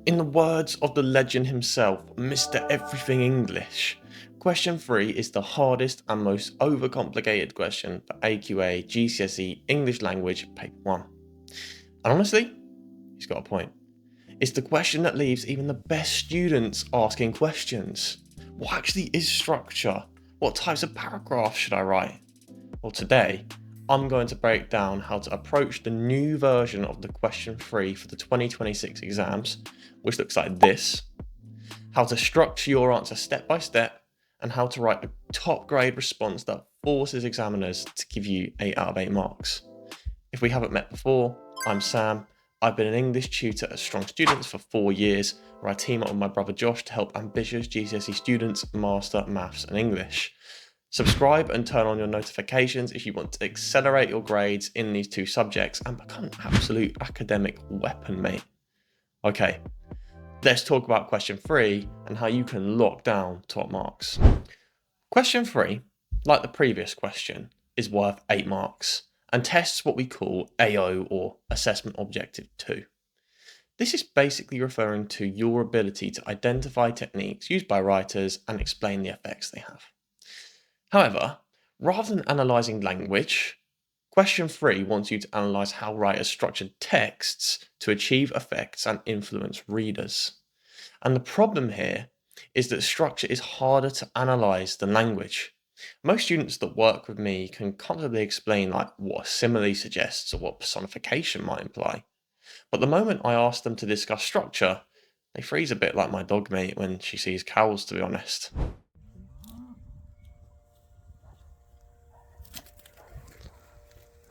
In the words of the legend himself, Mr. Everything English, question 3 is the hardest and most overcomplicated question for AQA GCSE English Language Paper 1. And honestly, he's got a point. It's the question that leaves even the best students asking questions. What actually is structure? What types of paragraphs should I write? Well, today, I'm going to break down how to approach the new version of the question 3 for the 2026 exams, which looks like this, how to structure your answer step by step, and how to write a top grade response that forces examiners to give you 8 out of 8 marks. If we haven't met before, I'm Sam. I've been an English tutor at Strong Students for 4 years, where I team up with my brother Josh to help ambitious GCSE students master maths and English. Subscribe and turn on your notifications if you want to accelerate your grades in these two subjects and become an absolute academic weapon, mate. Okay, let's talk about question 3 and how you can lock down top marks. Question 3, like the previous question, is worth 8 marks and tests what we call AO, or Assessment Objective 2. This is basically referring to your ability to identify techniques used by writers and explain the effects they have. However, rather than analysing language, question 3 wants you to analyse how writers structured texts to achieve effects and influence readers. And the problem here is that structure is harder to analyse than language. Most students that work with me can comfortably explain what a simile suggests or what personification might imply. But the moment I ask them to discuss structure, they freeze a bit like my dog mate when she sees cows, to be honest.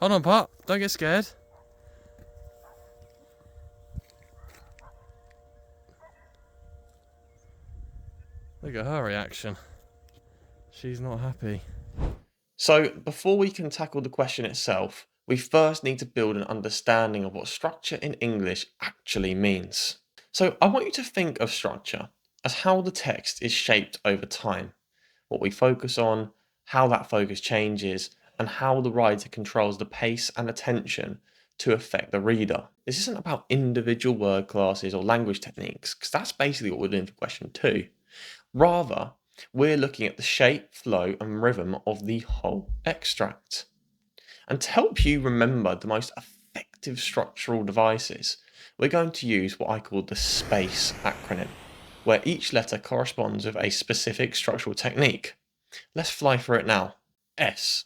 Hold on, Pop. Don't get scared. Look at her reaction. She's not happy. So before we can tackle the question itself, we first need to build an understanding of what structure in English actually means. So I want you to think of structure as how the text is shaped over time, what we focus on, how that focus changes, and how the writer controls the pace and attention to affect the reader. This isn't about individual word classes or language techniques, because that's basically what we're doing for question 2. Rather, we're looking at the shape, flow, and rhythm of the whole extract. And to help you remember the most effective structural devices, we're going to use what I call the SPACE acronym, where each letter corresponds with a specific structural technique. Let's fly through it now. S.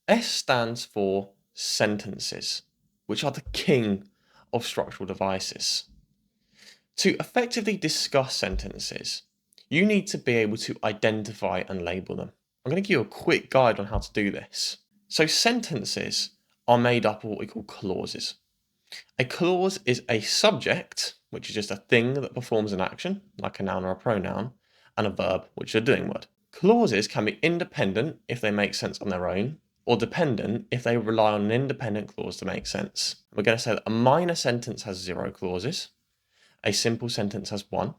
S stands for sentences, which are the king of structural devices. To effectively discuss sentences, you need to be able to identify and label them. I'm going to give you a quick guide on how to do this. So sentences are made up of what we call clauses. A clause is a subject, which is just a thing that performs an action, like a noun or a pronoun, and a verb, which is a doing word. Clauses can be independent if they make sense on their own, or dependent if they rely on an independent clause to make sense. We're going to say that a minor sentence has 0 clauses, a simple sentence has 1,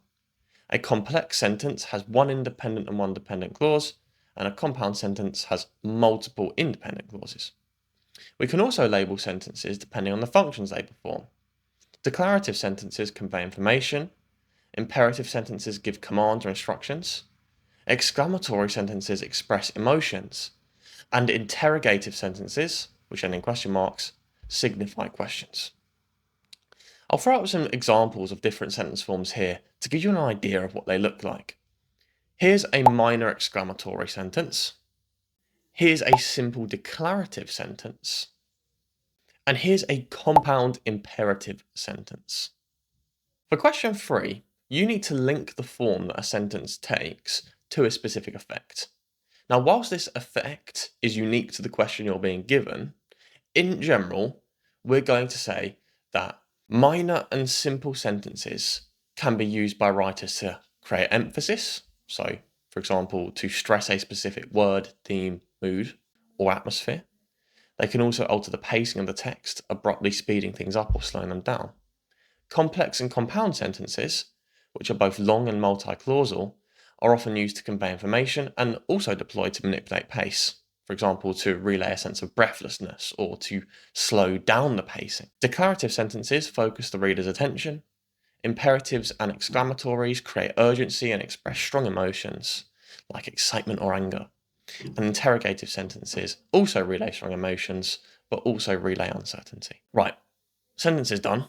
a complex sentence has 1 independent and 1 dependent clause, and a compound sentence has multiple independent clauses. We can also label sentences depending on the functions they perform. Declarative sentences convey information, imperative sentences give commands or instructions, exclamatory sentences express emotions, and interrogative sentences, which end in question marks, signify questions. I'll throw out some examples of different sentence forms here to give you an idea of what they look like. Here's a minor exclamatory sentence. Here's a simple declarative sentence. And here's a compound imperative sentence. For question 3, you need to link the form that a sentence takes to a specific effect. Now, whilst this effect is unique to the question you're being given, in general, we're going to say that minor and simple sentences can be used by writers to create emphasis. So, for example, to stress a specific word, theme, mood, or atmosphere. They can also alter the pacing of the text, abruptly speeding things up or slowing them down. Complex and compound sentences, which are both long and multi-clausal, are often used to convey information and also deployed to manipulate pace. For example, to relay a sense of breathlessness or to slow down the pacing. Declarative sentences focus the reader's attention. Imperatives and exclamatories create urgency and express strong emotions, like excitement or anger. And interrogative sentences also relay strong emotions, but also relay uncertainty. Right, sentences done.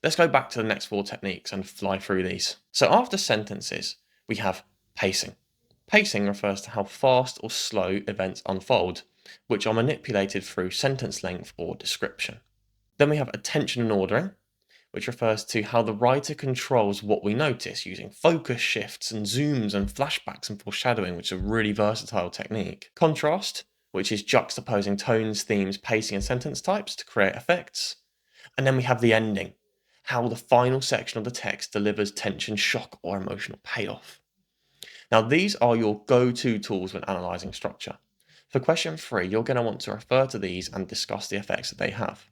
Let's go back to the next 4 techniques and fly through these. So after sentences, we have pacing. Pacing refers to how fast or slow events unfold, which are manipulated through sentence length or description. Then we have attention and ordering, which refers to how the writer controls what we notice using focus shifts and zooms and flashbacks and foreshadowing, which is a really versatile technique. Contrast, which is juxtaposing tones, themes, pacing, and sentence types to create effects. And then we have the ending, how the final section of the text delivers tension, shock, or emotional payoff. Now, these are your go-to tools when analysing structure. For question 3, you're going to want to refer to these and discuss the effects that they have.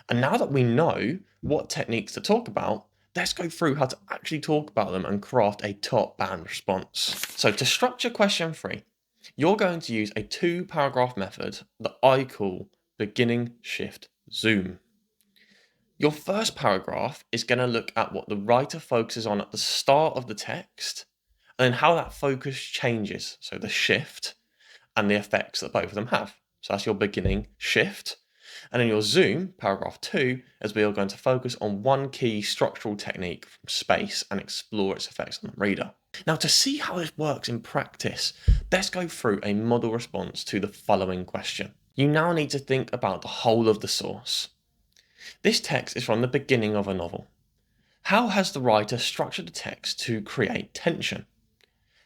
And now that we know what techniques to talk about, let's go through how to actually talk about them and craft a top band response. So to structure question 3, you're going to use a 2-paragraph method that I call beginning, shift, zoom. Your first paragraph is going to look at what the writer focuses on at the start of the text and then how that focus changes, so the shift and the effects that both of them have. So that's your beginning shift. And in your zoom, paragraph 2, as we are going to focus on one key structural technique from space and explore its effects on the reader. Now, to see how this works in practice, let's go through a model response to the following question. You now need to think about the whole of the source. This text is from the beginning of a novel. How has the writer structured the text to create tension?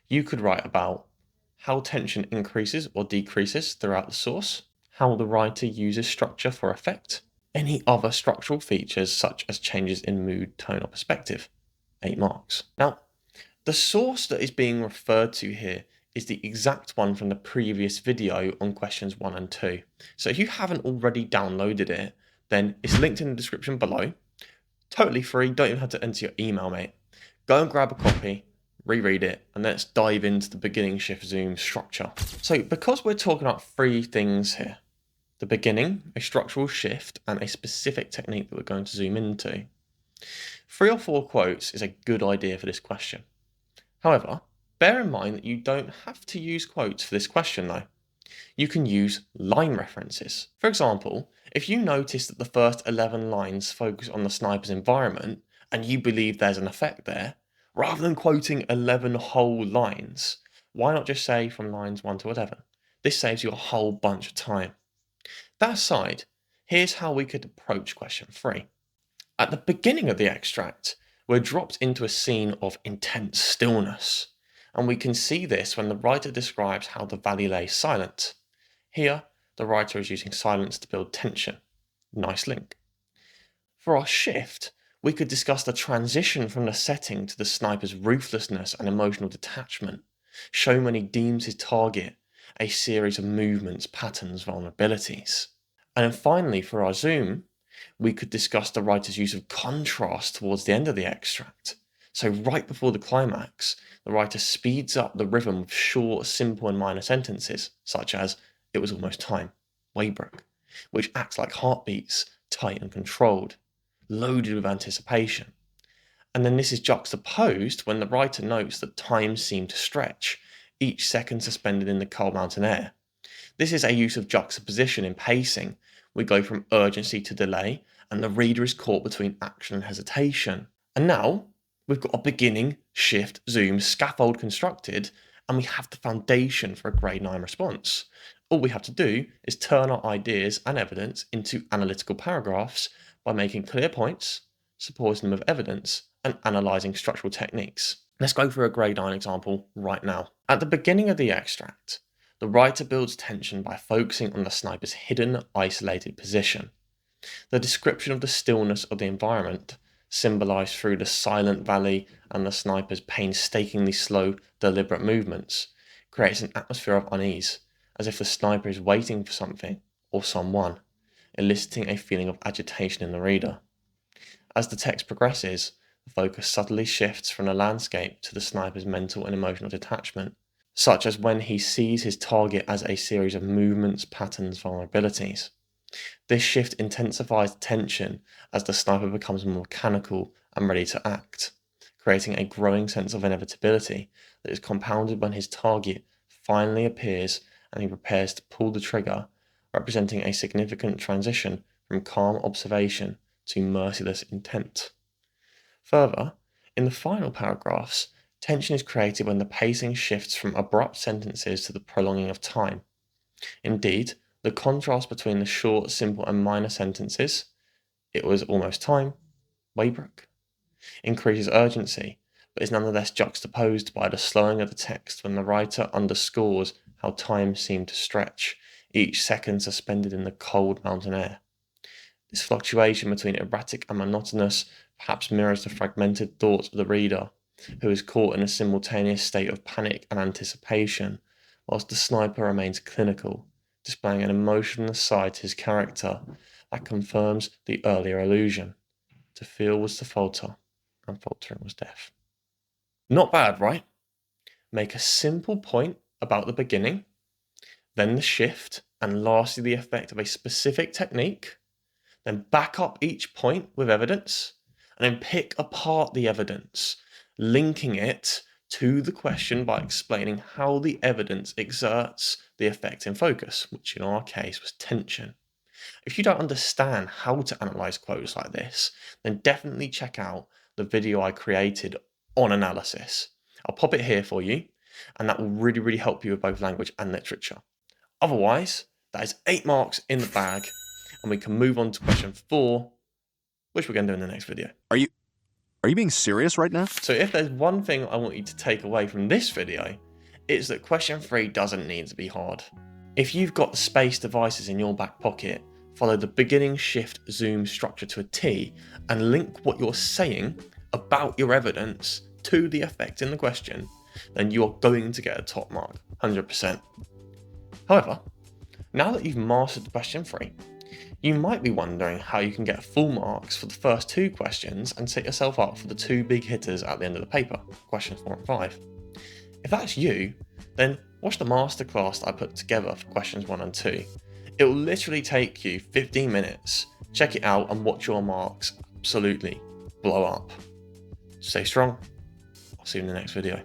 You could write about how tension increases or decreases throughout the source, how the writer uses structure for effect, any other structural features such as changes in mood, tone, or perspective. 8 marks. Now, the source that is being referred to here is the exact one from the previous video on questions 1 and 2. So if you haven't already downloaded it, then it's linked in the description below. Totally free, don't even have to enter your email, mate. Go and grab a copy, reread it, and let's dive into the beginning, shift, zoom structure. So because we're talking about 3 things here, the beginning, a structural shift, and a specific technique that we're going to zoom into, 3 or 4 quotes is a good idea for this question. However, bear in mind that you don't have to use quotes for this question though. You can use line references. For example, if you notice that the first 11 lines focus on the sniper's environment and you believe there's an effect there, rather than quoting 11 whole lines, why not just say from lines 1 to 11? This saves you a whole bunch of time. That aside, here's how we could approach question 3. At the beginning of the extract, we're dropped into a scene of intense stillness, and we can see this when the writer describes how the valley lay silent. Here, the writer is using silence to build tension. Nice link. For our shift, we could discuss the transition from the setting to the sniper's ruthlessness and emotional detachment. Show when he deems his target, a series of movements, patterns, vulnerabilities. And then finally, for our zoom, we could discuss the writer's use of contrast towards the end of the extract. So right before the climax, the writer speeds up the rhythm with short, simple and minor sentences, such as, "It was almost time," "Waybrook," which acts like heartbeats, tight and controlled, loaded with anticipation. And then this is juxtaposed when the writer notes that time seemed to stretch, each second suspended in the cold mountain air. This is a use of juxtaposition in pacing. We go from urgency to delay, and the reader is caught between action and hesitation. And now, we've got a beginning, shift, zoom, scaffold constructed, and we have the foundation for a grade 9 response. All we have to do is turn our ideas and evidence into analytical paragraphs by making clear points, supporting them with evidence, and analysing structural techniques. Let's go through a grade 9 example right now. At the beginning of the extract, the writer builds tension by focusing on the sniper's hidden, isolated position. The description of the stillness of the environment, symbolised through the silent valley and the sniper's painstakingly slow, deliberate movements, creates an atmosphere of unease, as if the sniper is waiting for something or someone, eliciting a feeling of agitation in the reader. As the text progresses, the focus subtly shifts from the landscape to the sniper's mental and emotional detachment, such as when he sees his target as a series of movements, patterns, vulnerabilities. This shift intensifies tension as the sniper becomes more mechanical and ready to act, creating a growing sense of inevitability that is compounded when his target finally appears and he prepares to pull the trigger, representing a significant transition from calm observation to merciless intent. Further, in the final paragraphs, tension is created when the pacing shifts from abrupt sentences to the prolonging of time. Indeed, the contrast between the short, simple, and minor sentences, "it was almost time, Weybrook," increases urgency, but is nonetheless juxtaposed by the slowing of the text when the writer underscores how time seemed to stretch, each second suspended in the cold mountain air. This fluctuation between erratic and monotonous perhaps mirrors the fragmented thoughts of the reader, who is caught in a simultaneous state of panic and anticipation, whilst the sniper remains clinical, displaying an emotionless side to his character that confirms the earlier illusion. To feel was to falter, and faltering was death. Not bad, right? Make a simple point about the beginning, then the shift, and lastly the effect of a specific technique, then back up each point with evidence, and then pick apart the evidence, linking it to the question by explaining how the evidence exerts the effect in focus, which in our case was tension. If you don't understand how to analyze quotes like this, then definitely check out the video I created on analysis. I'll pop it here for you, and that will really help you with both language and literature. Otherwise, that is 8 marks in the bag, and we can move on to question 4, which we're going to do in the next video. Are you being serious right now? So if there's one thing I want you to take away from this video, it's that question 3 doesn't need to be hard. If you've got the space devices in your back pocket, follow the beginning, shift, zoom structure to a T, and link what you're saying about your evidence to the effect in the question, then you are going to get a top mark, 100%. However, now that you've mastered question 3, you might be wondering how you can get full marks for the first 2 questions and set yourself up for the 2 big hitters at the end of the paper, questions 4 and 5. If that's you, then watch the masterclass that I put together for questions 1 and 2. It will literally take you 15 minutes. Check it out and watch your marks absolutely blow up. Stay strong. I'll see you in the next video.